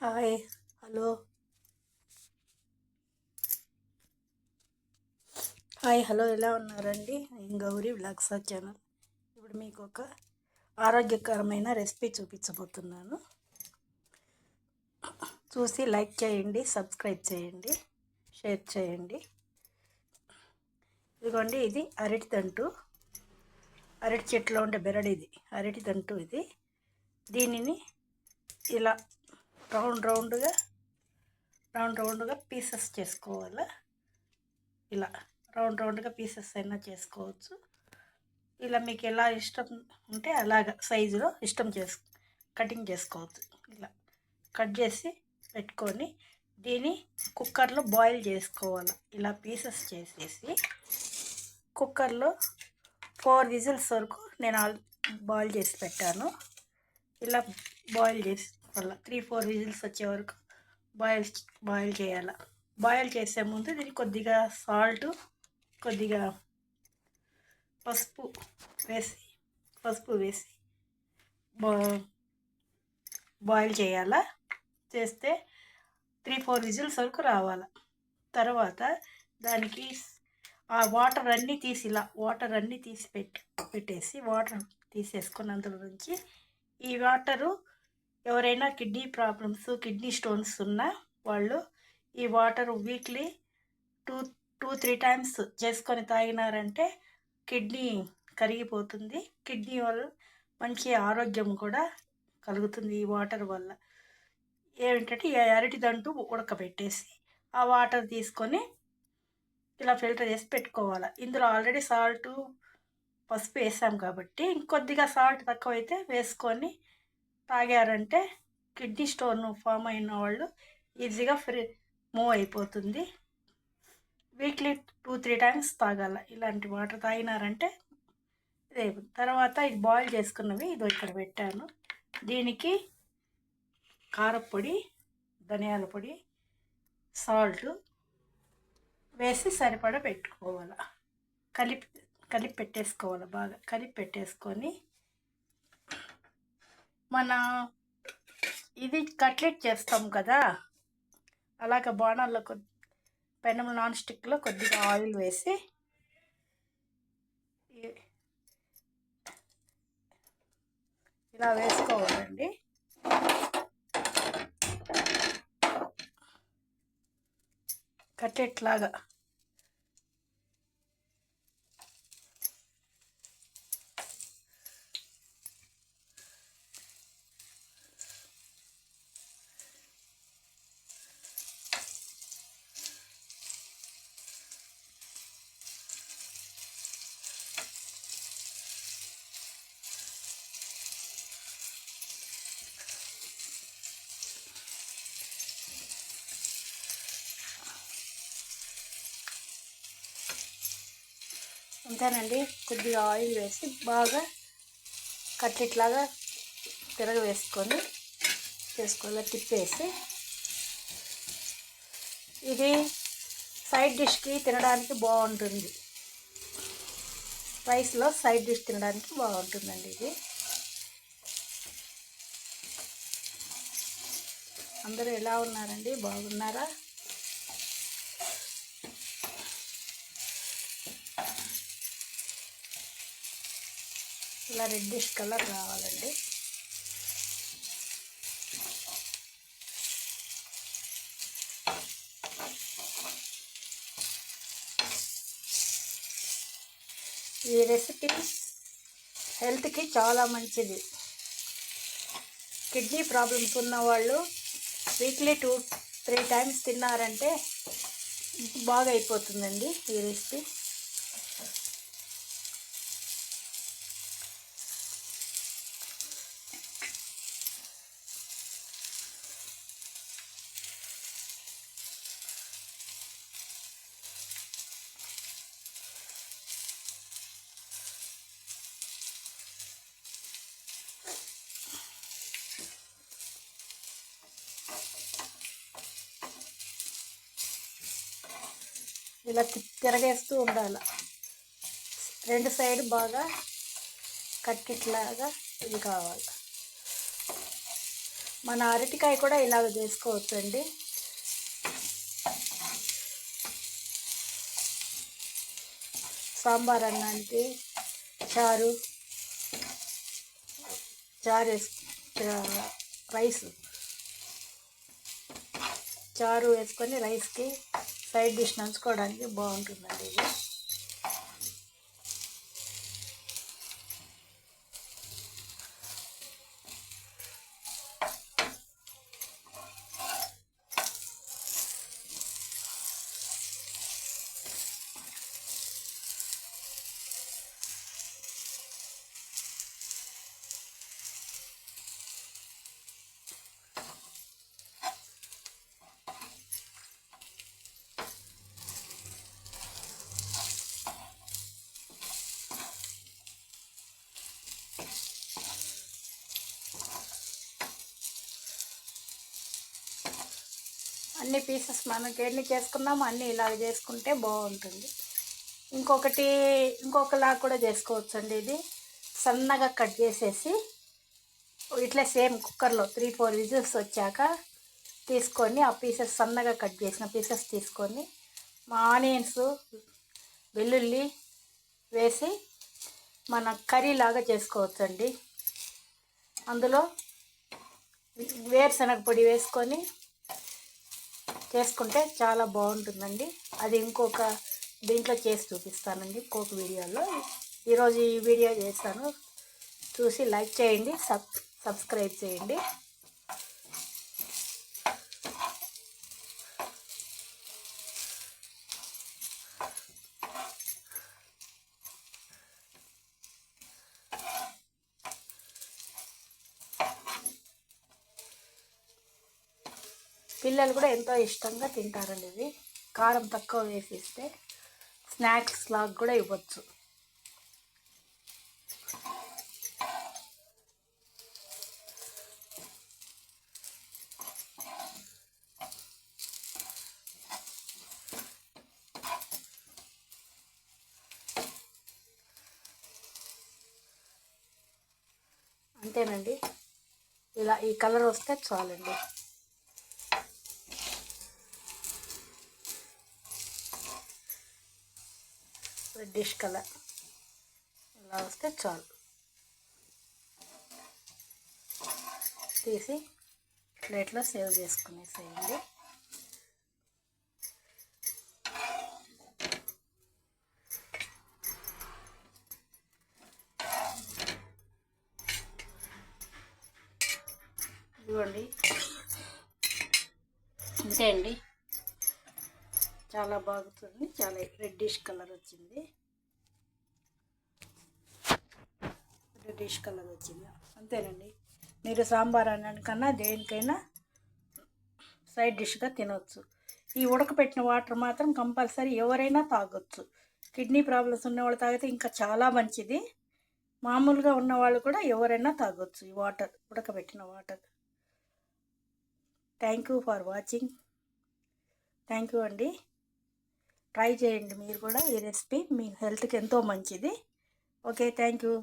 Hi. Hello. ఎలా ఉన్నారండి? నేను గౌరీ వ్లాగ్సా ఛానల్. ఇప్పుడు మీకు ఒక ఆరోగ్యకరమైన రెసిపీ చూపించబోతున్నాను. చూసి లైక్ చేయండి, సబ్స్క్రైబ్ చేయండి, షేర్ చేయండి. ఇదిగోండి, ఇది అరటి దంటు. అరటి చెట్లో ఉండే బెరడు అరటి దంటు ఇది. దీనిని ఇలా రౌండ్ రౌండ్గా పీసెస్ చేసుకోవాలి. ఇలా రౌండ్గా పీసెస్ అయినా చేసుకోవచ్చు. ఇలా మీకు ఎలా ఇష్టం ఉంటే అలాగ సైజులో కటింగ్ చేసుకోవచ్చు. ఇలా కట్ చేసి పెట్టుకొని దీన్ని కుక్కర్లో బాయిల్ చేసుకోవాలి. ఇలా పీసెస్ చేసేసి కుక్కర్లో 4 విజిల్స్ వరకు నేను బాయిల్ చేసి పెట్టాను. ఇలా బాయిల్ చేసి వల్ల 3-4 విజిల్స్ వచ్చే వరకు బాయిల్ చేయాలి. బాయిల్ చేసే ముందు దీనికి కొద్దిగా సాల్ట్, కొద్దిగా పసుపు వేసి బాయిల్ చేయాలా. చేస్తే 3-4 విజిల్స్ వరకు రావాలి. తర్వాత దానికి ఆ వాటర్ అన్నీ తీసి పెట్టేసి వాటర్ తీసేసుకొని అందులో నుంచి ఈ వాటరు ఎవరైనా కిడ్నీ ప్రాబ్లమ్స్, కిడ్నీ స్టోన్స్ ఉన్న వాళ్ళు ఈ వాటర్ వీక్లీ 2-3 టైమ్స్ చేసుకొని తాగినారంటే కిడ్నీ కరిగిపోతుంది. కిడ్నీ వల్ల మంచి ఆరోగ్యం కూడా కలుగుతుంది ఈ వాటర్ వల్ల. ఏమిటంటే ఈ అరటి దంటు ఉడకబెట్టేసి ఆ వాటర్ తీసుకొని ఇలా ఫిల్టర్ చేసి పెట్టుకోవాలి. ఇందులో ఆల్రెడీ సాల్ట్, పసుపు వేసాం కాబట్టి ఇంకొద్దిగా సాల్ట్ తక్కువైతే వేసుకొని తాగారంటే కిడ్నీ స్టోన్ ఫామ్ అయిన వాళ్ళు ఈజీగా మూవ్ అయిపోతుంది. వీక్లీ 2-3 టైమ్స్ తాగాల. ఇలాంటి వాటర్ తాగినారంటే రేపు. తర్వాత ఇది బాయిల్ చేసుకున్నవి ఇది ఇక్కడ పెట్టాను. దీనికి కారపొడి, ధనియాల పొడి, సాల్ట్ వేసి సరిపడా పెట్టుకోవాలి. కలిపి పెట్టేసుకోవాలి. బాగా కలిపి పెట్టేసుకొని మన ఇది కట్లెట్ చేస్తాం కదా, అలాగ బాణాల్లో పెనం నాన్ స్టిక్లో కొద్దిగా ఆయిల్ వేసి ఇలా వేసుకోవాలండి. కట్లెట్ లాగా అంతేనండి. కొద్దిగా ఆయిల్ వేసి బాగా కట్లెట్ లాగా తిరగవేసుకొని చేసుకోవాలి. తిప్పేసి ఇది సైడ్ డిష్కి తినడానికి బాగుంటుంది. రైస్లో సైడ్ డిష్ తినడానికి బాగుంటుందండి ఇది. అందరూ ఎలా ఉన్నారండి? బాగున్నారా? ఇలా రెడ్డిష్ కలర్ రావాలండి. ఈ రెసిపీ హెల్త్కి చాలా మంచిది. కిడ్నీ ప్రాబ్లమ్స్ ఉన్నవాళ్ళు వీక్లీ 2-3 టైమ్స్ తిన్నారంటే బాగా అయిపోతుందండి ఈ రెసిపీ. ఇలా తిరగేస్తూ ఉండాలి. 2 సైడ్ బాగా కట్టిట్లాగా ఇది కావాలి. మన అరటికాయ కూడా ఇలాగ చేసుకోవచ్చు అండి. సాంబార్ అన్నానికి చారు చారు వేసుకొని రైస్కి సైడ్ డిష్ నంచుకోవడానికి బాగుంటుందండి ఇది. అన్ని పీసెస్ మనకి ఎన్ని చేసుకున్నామో అన్నీ ఇలాగ చేసుకుంటే బాగుంటుంది. ఇంకొకలా కూడా చేసుకోవచ్చు అండి. ఇది సన్నగా కట్ చేసేసి ఇట్లా సేమ్ కుక్కర్లో 3-4 విజిల్స్ వచ్చాక తీసుకొని ఆ పీసెస్ సన్నగా కట్ చేసిన పీసెస్ తీసుకొని ఆనియన్స్ వెల్లుల్లి వేసి మన కర్రీ లాగా చేసుకోవచ్చండి. అందులో వేరుశనగ పొడి వేసుకొని చేసుకుంటే చాలా బాగుంటుందండి. అది ఇంకొక దీంట్లో చేసి చూపిస్తానండి ఇంకొక వీడియోలో. ఈరోజు ఈ వీడియో చేస్తాను, చూసి లైక్ చేయండి, సబ్స్క్రైబ్ చేయండి. పిల్లలు కూడా ఎంతో ఇష్టంగా తింటారండి. ఇది కారం తక్కువ వేసిస్తే స్నాక్స్ లాగా కూడా ఇవ్వచ్చు. అంతేనండి, ఇలా ఈ కలర్ వస్తే చాలండి. రెడ్డిష్ కలర్ ఇలా వస్తే చాలు. తీసి ప్లేట్లో సేవ్ చేసుకునేసేయండి. ఇదిగోండి, అంతే అండి, చాలా బాగుంటుంది. చాలా రెడ్డిష్ కలర్ వచ్చింది. అంతేనండి. మీరు సాంబార్ అన్నానికన్నా దేనికైనా సైడ్ డిష్గా తినవచ్చు. ఈ ఉడకపెట్టిన వాటర్ మాత్రం కంపల్సరీ ఎవరైనా తాగొచ్చు. కిడ్నీ ప్రాబ్లమ్స్ ఉన్నవాళ్ళు తాగితే ఇంకా చాలా మంచిది. మామూలుగా ఉన్నవాళ్ళు కూడా ఎవరైనా తాగొచ్చు ఈ వాటర్, ఉడకబెట్టిన water. Thank you for watching. Thank you అండి. ట్రై చేయండి మీరు కూడా ఈ రెసిపీ, మీ హెల్త్కి ఎంతో మంచిది. Okay, thank you.